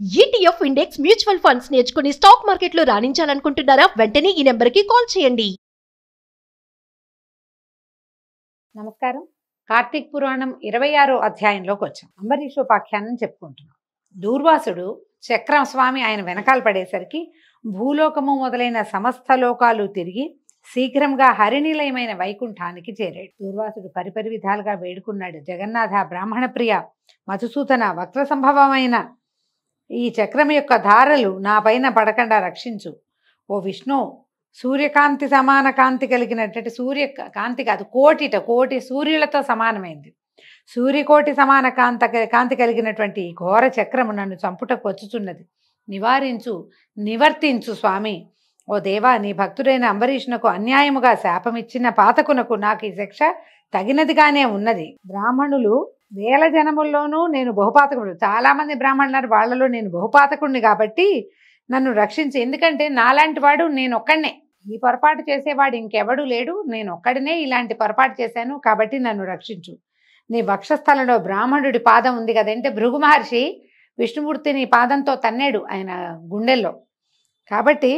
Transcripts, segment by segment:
ETF index mutual funds నేర్చుకుని stock మార్కెట్లో రాణించాలనుకుంటున్నారా? వెంటనే ఈ నెంబర్కి కాల్ చేయండి. నమస్కారం. కార్తీక్ పురాణం 26వ అధ్యాయంలోకి వచ్చాం. అంబరీషోపాఖ్యానం చెప్పుకుంటున్నాం. దూర్వాసుడు చక్రం స్వామి ఆయన వెనకాల పడేసరికి భూలోకము మొదలైన సమస్త లోకాలు తిరిగి శీఘ్రంగా హరినిలయమైన వైకుంఠానికి చేరాడు. దూర్వాసుడు పరిపరి విధాలుగా వేడుకున్నాడు. జగన్నాథ, బ్రాహ్మణ ప్రియ, మధుసూదన, వక్ర సంభవమైన ఈ చక్రం యొక్క ధారలు నా పైన పడకుండా రక్షించు. ఓ విష్ణు, సూర్యకాంతి సమాన కాంతి కలిగినటువంటి సూర్యకాంతి కాదు, కోటి సూర్యులతో సమానమైంది. సూర్యకోటి సమాన కాంతి కలిగినటువంటి ఘోర చక్రము నన్ను చంపుటకు వచ్చుచున్నది. నివర్తించు స్వామి. ఓ దేవా, నీ భక్తుడైన అంబరీషునకు అన్యాయముగా శాపమిచ్చిన పాతకునకు నాకు ఈ శిక్ష తగినదిగానే ఉన్నది. బ్రాహ్మణులు వేల జనముల్లోనూ నేను బహుపాతకుడు, చాలా మంది బ్రాహ్మణులు, వాళ్లలో నేను బహుపాతకుడిని కాబట్టి నన్ను రక్షించి. ఎందుకంటే నాలాంటి వాడు నేను ఒక్కడనే, ఈ పొరపాటు చేసేవాడు ఇంకెవడూ లేడు, నేను ఒక్కడినే ఇలాంటి పొరపాటు చేశాను కాబట్టి నన్ను రక్షించు. నీ వక్షస్థలంలో బ్రాహ్మణుడి పాదం ఉంది కదంటే, భృగు మహర్షి విష్ణుమూర్తిని పాదంతో తన్నాడు ఆయన గుండెల్లో, కాబట్టి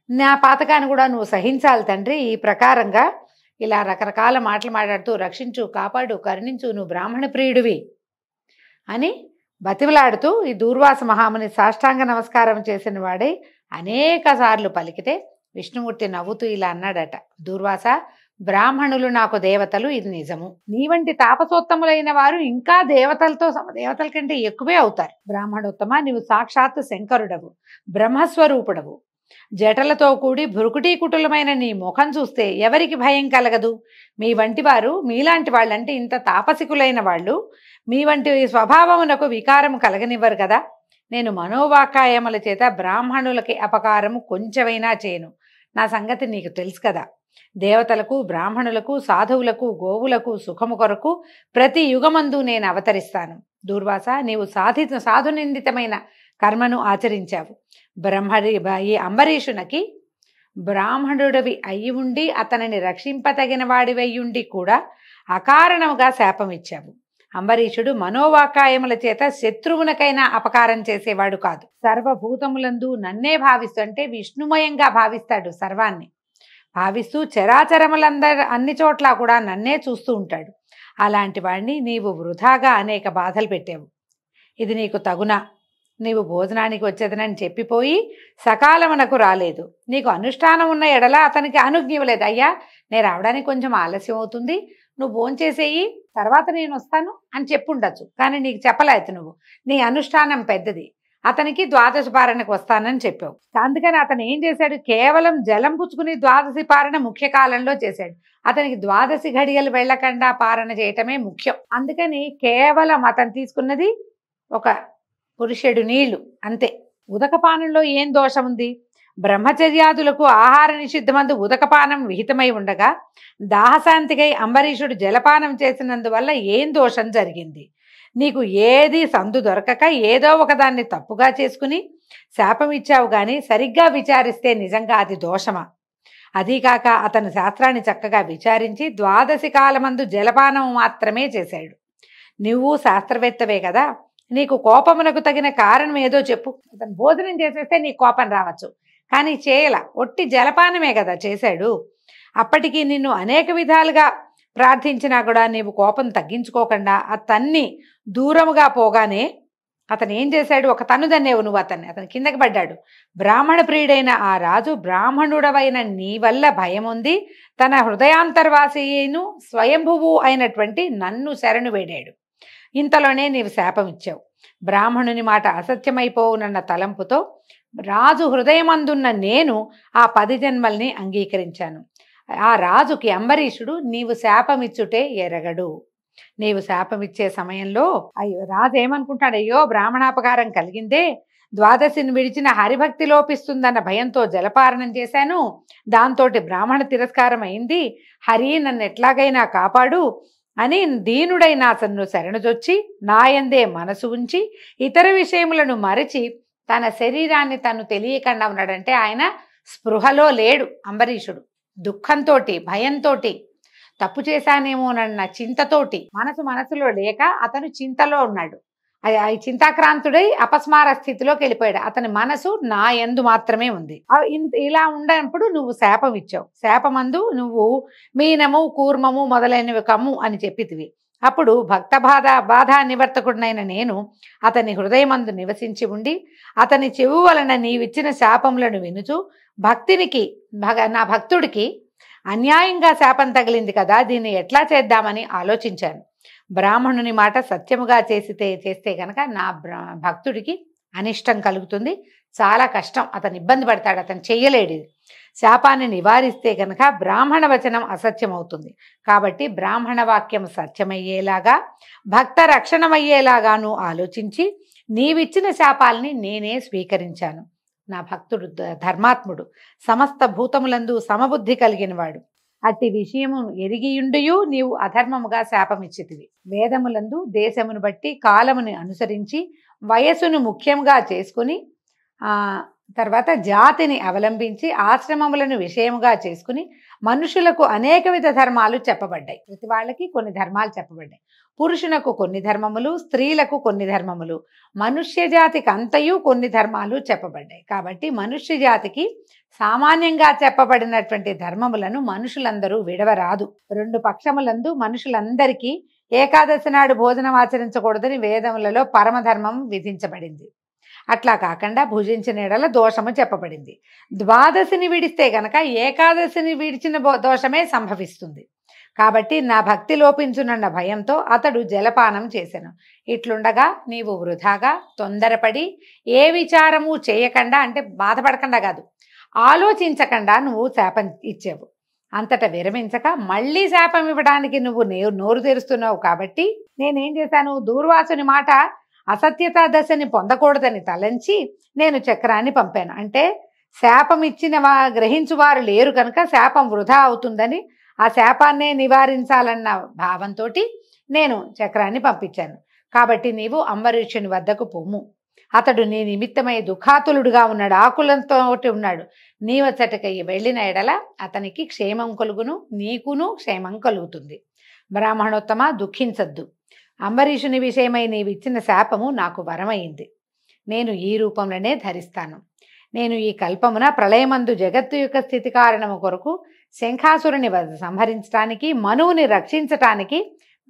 నా పాతకాన్ని కూడా నువ్వు సహించాలి తండ్రి. ఈ ప్రకారంగా ఇలా రకరకాల మాటలు మాట్లాడుతూ రక్షించు, కాపాడు, కరుణించు, నువ్వు బ్రాహ్మణ ప్రియుడివి అని బతిమలాడుతూ ఈ దూర్వాస మహాముని సాష్టాంగ నమస్కారం చేసిన వాడే అనేక సార్లు పలికితే విష్ణుమూర్తి నవ్వుతూ ఇలా అన్నాడట, దూర్వాస, బ్రాహ్మణులు నాకు దేవతలు, ఇది నిజము. నీ వంటి తాపసోత్తములైన వారు ఇంకా దేవతల కంటే ఎక్కువే అవుతారు. బ్రాహ్మణోత్తమ, నీవు సాక్షాత్ శంకరుడవు, బ్రహ్మస్వరూపుడవు. జటలతో కూడి భృకుటీకుటులమైన నీ ముఖం చూస్తే ఎవరికి భయం కలగదు? మీ వంటి వారు, మీలాంటి వాళ్ళంటే ఇంత తాపసికులైన వాళ్ళు మీ వంటి స్వభావమునకు వికారము కలగనివ్వరు కదా. నేను మనోవాకాయముల చేత బ్రాహ్మణులకి అపకారము కొంచెమైనా చేయను. నా సంగతి నీకు తెలుసు కదా. దేవతలకు, బ్రాహ్మణులకు, సాధువులకు, గోవులకు సుఖము కొరకు ప్రతి యుగమందు నేను అవతరిస్తాను. దూర్వాస, నీవు సాధునిందితమైన కర్మను ఆచరించావు. ఈ అంబరీషునకి బ్రాహ్మణుడివి అయి ఉండి అతనిని రక్షింపతగిన వాడివయ్యుండి కూడా అకారణముగా శాపమిచ్చావు. అంబరీషుడు మనోవాకాయముల చేత శత్రువునకైనా అపకారం చేసేవాడు కాదు. సర్వభూతములందు నన్నే భావిస్తూ, అంటే విష్ణుమయంగా భావిస్తాడు, సర్వాన్ని భావిస్తూ అన్ని చోట్ల కూడా నన్నే చూస్తూ ఉంటాడు. అలాంటి వాడిని నీవు వృధాగా అనేక బాధలు పెట్టావు. ఇది నీకు తగునా? నీవు భోజనానికి వచ్చేదనని చెప్పిపోయి సకాలమునకు రాలేదు. నీకు అనుష్ఠానం ఉన్న ఎడల అతనికి అనుజ్ఞ ఇవ్వలేదు. అయ్యా, నేను రావడానికి కొంచెం ఆలస్యం అవుతుంది, నువ్వు భోంచేసేయి, తర్వాత నేను వస్తాను అని చెప్పుండొచ్చు. కానీ నీకు చెప్పలేదు. నువ్వు నీ అనుష్ఠానం పెద్దది, అతనికి ద్వాదశి పారణకు వస్తానని చెప్పావు. అందుకని అతను ఏం చేశాడు? కేవలం జలం పుచ్చుకుని ద్వాదశి పారణ ముఖ్య కాలంలో చేశాడు. అతనికి ద్వాదశి ఘడియలు వెళ్ళకుండా పారణ చేయటమే ముఖ్యం. అందుకని కేవలం అతను తీసుకున్నది ఒక పురుషుడు నీళ్లు అంతే. ఉదకపానంలో ఏం దోషం ఉంది? బ్రహ్మచర్యాదులకు ఆహార నిషిద్ధమందు ఉదకపానం విహితమై ఉండగా దాహశాంతికై అంబరీషుడు జలపానం చేసినందువల్ల ఏం దోషం జరిగింది? నీకు ఏది సందు దొరకక ఏదో ఒకదాన్ని తప్పుగా చేసుకుని శాపం ఇచ్చావు గాని సరిగ్గా విచారిస్తే నిజంగా అది దోషమా? అదీకాక అతను శాస్త్రాన్ని చక్కగా విచారించి ద్వాదశి కాలమందు జలపానం మాత్రమే చేశాడు. నువ్వు శాస్త్రవేత్తవే కదా, నీకు కోపమునకు తగిన కారణం ఏదో చెప్పు. అతను భోజనం చేసేస్తే నీ కోపం రావచ్చు, కానీ చేయల, ఒట్టి జలపానమే కదా చేశాడు. అప్పటికి నిన్ను అనేక విధాలుగా ప్రార్థించినా కూడా నీవు కోపం తగ్గించుకోకుండా అతన్ని దూరముగా పోగానే అతను ఏం చేశాడు? ఒక తన్నుదన్నేవు నువ్వు అతను కిందకి పడ్డాడు. బ్రాహ్మణ ప్రియుడైన ఆ రాజు బ్రాహ్మణుడవైన నీ వల్ల భయం ఉంది, తన హృదయాంతర్వాసిను స్వయంభువు అయినటువంటి నన్ను శరణు వేడాడు. ఇంతలోనే నీవు శాపం ఇచ్చావు. బ్రాహ్మణుని మాట అసత్యమైపోవునన్న తలంపుతో రాజు హృదయమందున్న నేను ఆ 10 జన్మల్ని అంగీకరించాను. ఆ రాజుకి అంబరీషుడు నీవు శాపమిచ్చుటే ఎరగడు. నీవు శాపమిచ్చే సమయంలో రాజు ఏమనుకుంటాడు? అయ్యో, బ్రాహ్మణాపకారం కలిగిందే, ద్వాదశిని విడిచిన హరిభక్తి లోపిస్తుందన్న భయంతో జలపారణం చేశాను, దాంతో బ్రాహ్మణ తిరస్కారం అయింది, హరి నన్ను ఎట్లాగైనా కాపాడు అని దీనుడైన అతను శరణుజొచ్చి నాయందే మనసు ఉంచి ఇతర విషయములను మరచి తన శరీరాన్ని తను తెలియకుండా ఉన్నాడంటే ఆయన స్పృహలో లేడు. అంబరీషుడు దుఃఖంతో, భయంతో, తప్పు చేశానేమోనన్న చింతతోటి మనసులో లేక అతను చింతలో ఉన్నాడు. అది చింతాక్రాంతుడై అపస్మార స్థితిలోకి వెళ్ళిపోయాడు. అతని మనసు నా యందు మాత్రమే ఉంది. ఇలా ఉండనప్పుడు నువ్వు శాపం ఇచ్చావు. శాపమందు నువ్వు మీనము కూర్మము మొదలైనవి కమ్ము అని చెప్పితివి. అప్పుడు భక్త బాధా నివర్తకుడినైన నేను అతని హృదయమందు నివసించి ఉండి అతని చెవు వలన నీవిచ్చిన శాపములను వినుచు నా భక్తుడికి అన్యాయంగా శాపం తగిలింది కదా, దీన్ని ఎట్లా చేద్దామని ఆలోచించాను. బ్రాహ్మణుని మాట సత్యముగా చేస్తే కనుక నా భక్తుడికి అనిష్టం కలుగుతుంది, చాలా కష్టం, అతను ఇబ్బంది పడతాడు, అతను చెయ్యలేడు. శాపాన్ని నివారిస్తే కనుక బ్రాహ్మణ వచనం అసత్యం అవుతుంది. కాబట్టి బ్రాహ్మణ వాక్యం సత్యమయ్యేలాగా భక్త రక్షణమయ్యేలాగాను ఆలోచించి నీవిచ్చిన శాపాలని నేనే స్వీకరించాను. నా భక్తుడు ధర్మాత్ముడు, సమస్త భూతములందు సమబుద్ధి కలిగినవాడు. అట్టి విషయము ఎరిగియుండియు నీవు అధర్మముగా శాపమిచ్చితివి. వేదములందు దేశమును బట్టి కాలముని అనుసరించి వయస్సును ముఖ్యంగా చేసుకుని తర్వాత జాతిని అవలంబించి ఆశ్రమములను విషయముగా చేసుకుని మనుషులకు అనేక విధ ధర్మాలు చెప్పబడ్డాయి. ప్రతి వాళ్ళకి కొన్ని ధర్మాలు చెప్పబడ్డాయి. పురుషునకు కొన్ని ధర్మములు, స్త్రీలకు కొన్ని ధర్మములు, మనుష్య జాతికి అంతయు కొన్ని ధర్మాలు చెప్పబడ్డాయి. కాబట్టి మనుష్య జాతికి సామాన్యంగా చెప్పబడినటువంటి ధర్మములను మనుషులందరూ విడవరాదు. రెండు పక్షములందు మనుషులందరికీ ఏకాదశి నాడు భోజనం ఆచరించకూడదని వేదములలో పరమధర్మం విధించబడింది. అట్లా కాకుండా భుజించిన ఎడల దోషము చెప్పబడింది. ద్వాదశిని విడిస్తే గనక ఏకాదశిని విడిచిన దోషమే సంభవిస్తుంది. కాబట్టి నా భక్తి లోపించునన్న భయంతో అతడు జలపానం చేసెను. ఇట్లుండగా నీవు వృధాగా తొందరపడి ఏ విచారము చేయకుండా, అంటే బాధపడకుండా కాదు, ఆలోచించకుండా నువ్వు శాపం ఇచ్చావు. అంతటా విరమించక మళ్ళీ శాపం ఇవ్వడానికి నువ్వు నోరు తెరుస్తున్నావు. కాబట్టి నేనేం చేశాను, దూర్వాసుని మాట అసత్యతా దశని పొందకూడదని తలంచి నేను చక్రాన్ని పంపాను. అంటే శాపం ఇచ్చిన గ్రహించువారు లేరు కనుక శాపం వృధా అవుతుందని, ఆ శాపాన్నే నివారించాలన్న భావంతో నేను చక్రాన్ని పంపించాను. కాబట్టి నీవు అంబరీషుని వద్దకు పొమ్ము. అతడు నీ నిమిత్తమై దుఃఖాతులుడుగా ఉన్నాడు, ఆకులంతో ఉన్నాడు. నీవచ్చటకి వెళ్ళిన ఎడల అతనికి క్షేమం కలుగును, నీకును క్షేమం కలుగుతుంది. బ్రాహ్మణోత్తమ, దుఃఖించద్దు. అంబరీషుని విషయమై నీవిచ్చిన శాపము నాకు వరమైంది. నేను ఈ రూపంలోనే ధరిస్తాను. నేను ఈ కల్పమున ప్రళయమందు జగత్తు యొక్క స్థితి కారణము కొరకు శంఖాసురుని సంహరించడానికి, మనువుని రక్షించటానికి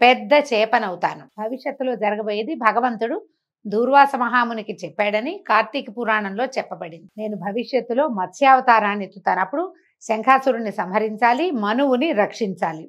పెద్ద చేపనవుతాను. భవిష్యత్తులో జరగబోయేది భగవంతుడు దూర్వాస మహామునికి చెప్పాడని కార్తీక పురాణంలో చెప్పబడింది. నేను భవిష్యత్తులో మత్స్యావతారాన్ని ఎత్తుతాను. అప్పుడు శంఖాసురుణ్ణి సంహరించాలి, మనువుని రక్షించాలి.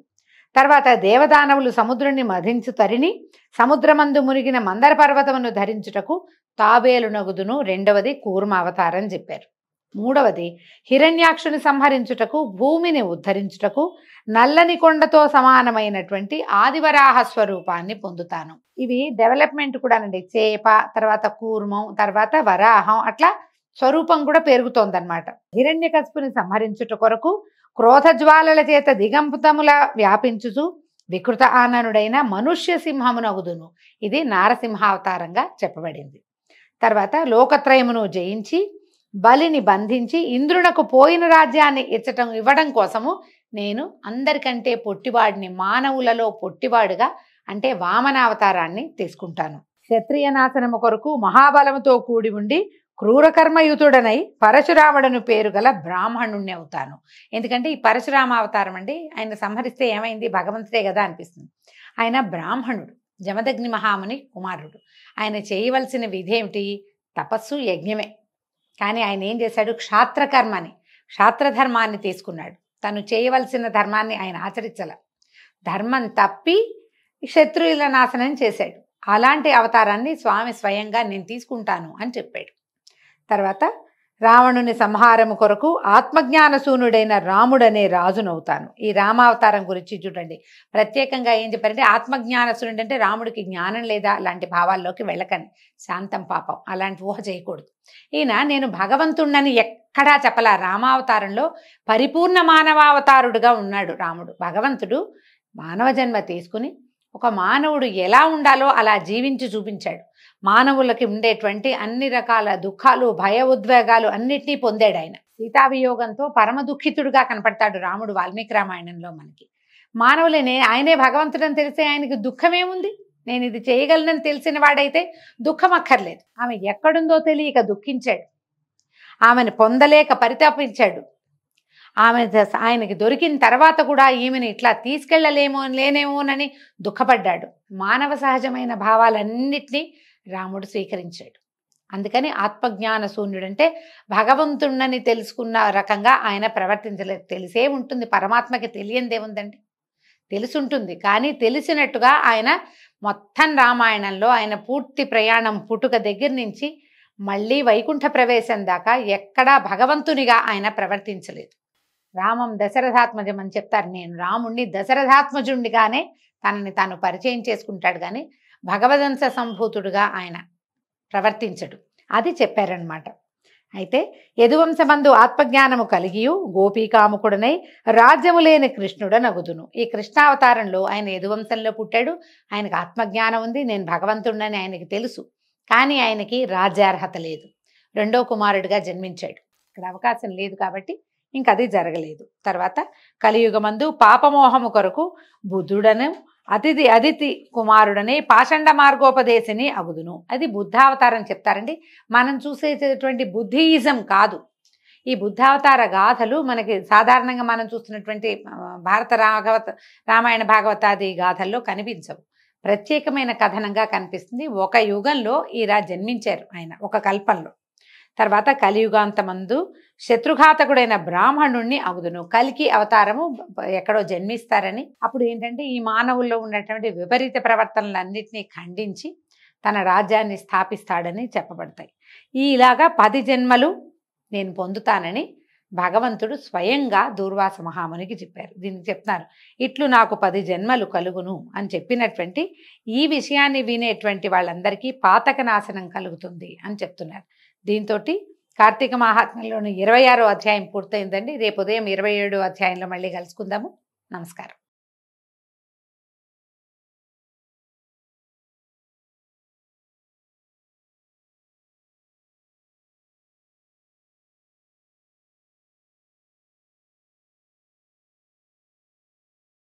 తర్వాత దేవదానవులు సముద్రుని మధించు తరిని సముద్రమందు మునిగిన మందర పర్వతమును ధరించుటకు తాబేలునగుదును. రెండవది కూర్మ అవతారం చెప్పారు. మూడవది హిరణ్యాక్షుని సంహరించుటకు, భూమిని ఉద్ధరించుటకు నల్లని కొండతో సమానమైనటువంటి ఆదివరాహ స్వరూపాన్ని పొందుతాను. ఇవి డెవలప్మెంట్ కూడానండి. చేప, తర్వాత కూర్మం, తర్వాత వరాహం, అట్లా స్వరూపం కూడా పెరుగుతోందన్నమాట. హిరణ్యకశిపుని సంహరించుట కొరకు క్రోధజ్వాలల చేత దిగంతముల వ్యాపించుచు వికృత ఆననుడైన మనుష్య సింహమునగుదును. ఇది నారసింహావతారంగా చెప్పబడింది. తర్వాత లోకత్రయమును జయించి బలిని బంధించి ఇంద్రునకు పోయిన రాజ్యాన్ని ఇవ్వడం కోసము నేను అందరికంటే పొట్టివాడిని, మానవులలో పొట్టివాడుగా, అంటే వామనావతారాన్ని తీసుకుంటాను. క్షత్రియ నాశనము కొరకు మహాబలముతో కూడి ఉండి క్రూరకర్మయుతుడనై పరశురాముడను పేరు గల బ్రాహ్మణుణ్ణి అవుతాను. ఎందుకంటే ఈ పరశురామ అవతారం అండి, ఆయన సంహరిస్తే ఏమైంది, భగవంతుడే కదా అనిపిస్తుంది. ఆయన బ్రాహ్మణుడు, జమదగ్ని మహాముని కుమారుడు. ఆయన చేయవలసిన విధేమిటి, తపస్సు, యజ్ఞమే. కానీ ఆయన ఏం చేశాడు, క్షాత్రధర్మాన్ని తీసుకున్నాడు. తను చేయవలసిన ధర్మాన్ని ఆయన ఆచరించాల, ధర్మం తప్పి శత్రువుల నాశనం చేశాడు. అలాంటి అవతారాన్ని స్వామి స్వయంగా నేను తీసుకుంటాను అని చెప్పాడు. తర్వాత రావణుని సంహారము కొరకు ఆత్మజ్ఞానశూనుడైన రాముడనే రాజునవుతాను. ఈ రామావతారం గురించి చూడండి, ప్రత్యేకంగా ఏం చెప్పారంటే ఆత్మజ్ఞానశూనుడు అంటే రాముడికి జ్ఞానం లేదా అలాంటి భావాల్లోకి వెళ్ళకండి, శాంతం పాపం, అలాంటి ఊహ చేయకూడదు. ఈయన నేను భగవంతుణ్ణని ఎక్కడా చెప్పలా. రామావతారంలో పరిపూర్ణ మానవావతారుడుగా ఉన్నాడు రాముడు. భగవంతుడు మానవ జన్మ తీసుకుని ఒక మానవుడు ఎలా ఉండాలో అలా జీవించి చూపించాడు. మానవులకి ఉండేటువంటి అన్ని రకాల దుఃఖాలు, భయ ఉద్వేగాలు అన్నిటినీ పొందాడు ఆయన. సీతావియోగంతో పరమ దుఃఖితుడుగా కనపడతాడు రాముడు వాల్మీకి రామాయణంలో మనకి. మానవులనే ఆయనే భగవంతుడని తెలిసే ఆయనకి దుఃఖమేముంది, నేను ఇది చేయగలనని తెలిసిన వాడైతే దుఃఖం అక్కర్లేదు. ఆమె ఎక్కడుందో తెలియక దుఃఖించాడు, ఆమెను పొందలేక పరితాపించాడు. ఆయనకి దొరికిన తర్వాత కూడా ఈమెను ఇట్లా లేనేమోనని దుఃఖపడ్డాడు. మానవ సహజమైన భావాలన్నిటినీ రాముడు స్వీకరించాడు. అందుకని ఆత్మజ్ఞాన శూన్యుడంటే భగవంతుణ్ణని తెలుసుకున్న రకంగా ఆయన ప్రవర్తించలేదు. తెలిసే ఉంటుంది, పరమాత్మకి తెలియందేముందండి, తెలుసుంటుంది. కానీ తెలిసినట్టుగా ఆయన మొత్తం రామాయణంలో ఆయన పూర్తి ప్రయాణం పుట్టుక దగ్గర నుంచి మళ్ళీ వైకుంఠ ప్రవేశం దాకా ఎక్కడా భగవంతునిగా ఆయన ప్రవర్తించలేదు. రామం దశరథాత్మజం అని చెప్తారు. నేను రాముణ్ణి దశరథాత్మజుండిగానే తనని తాను పరిచయం చేసుకుంటాడు, కానీ భగవదంశ సంభూతుడుగా ఆయన ప్రవర్తించడు. అది చెప్పారనమాట. అయితే యదువంశమందు ఆత్మజ్ఞానము కలిగియు గోపీకాముకుడనై రాజ్యము లేని కృష్ణుడనగుదును. ఈ కృష్ణావతారంలో ఆయన యదువంశంలో పుట్టాడు, ఆయనకు ఆత్మజ్ఞానం ఉంది, నేను భగవంతుడని ఆయనకి తెలుసు. కానీ ఆయనకి రాజ్యార్హత లేదు, రెండో కుమారుడిగా జన్మించాడు. ఇక్కడ అవకాశం లేదు కాబట్టి ఇంక అది జరగలేదు. తర్వాత కలియుగమందు పాపమోహము కొరకు బుద్ధుడను అదితి కుమారుడనే పాషండ మార్గోపదేశిని అగుదును. అది బుద్ధావతారం చెప్తారండి. మనం చూసేటటువంటి బుద్ధియిజం కాదు. ఈ బుద్ధావతార గాథలు మనకి సాధారణంగా మనం చూస్తున్నటువంటి రామాయణ భాగవతాది గాథల్లో కనిపించవు. ప్రత్యేకమైన కథనంగా కనిపిస్తుంది. ఒక యుగంలో ఇలా జన్మించారు ఆయన, ఒక కల్పంలో. తర్వాత కలియుగాంతమందు శత్రుఘాతకుడైన బ్రాహ్మణుణ్ణి అగుదును. కలికి అవతారము ఎక్కడో జన్మిస్తారని, అప్పుడు ఏంటంటే ఈ మానవుల్లో ఉన్నటువంటి విపరీత ప్రవర్తనలన్నింటినీ ఖండించి తన రాజ్యాన్ని స్థాపిస్తాడని చెప్పబడతాయి. ఇలాగా 10 జన్మలు నేను పొందుతానని భగవంతుడు స్వయంగా దూర్వాస మహామునికి చెప్పారు. దీనికి చెప్తున్నారు, ఇట్లు నాకు 10 జన్మలు కలుగును అని చెప్పినటువంటి ఈ విషయాన్ని వినేటువంటి వాళ్ళందరికీ పాతక నాశనం కలుగుతుంది అని చెప్తున్నారు. దీంతో కార్తీక మహాత్మ్యంలోని 26వ అధ్యాయం పూర్తయిందండి. రేపు ఉదయం 27వ అధ్యాయంలో మళ్ళీ కలుసుకుందాము. నమస్కారం.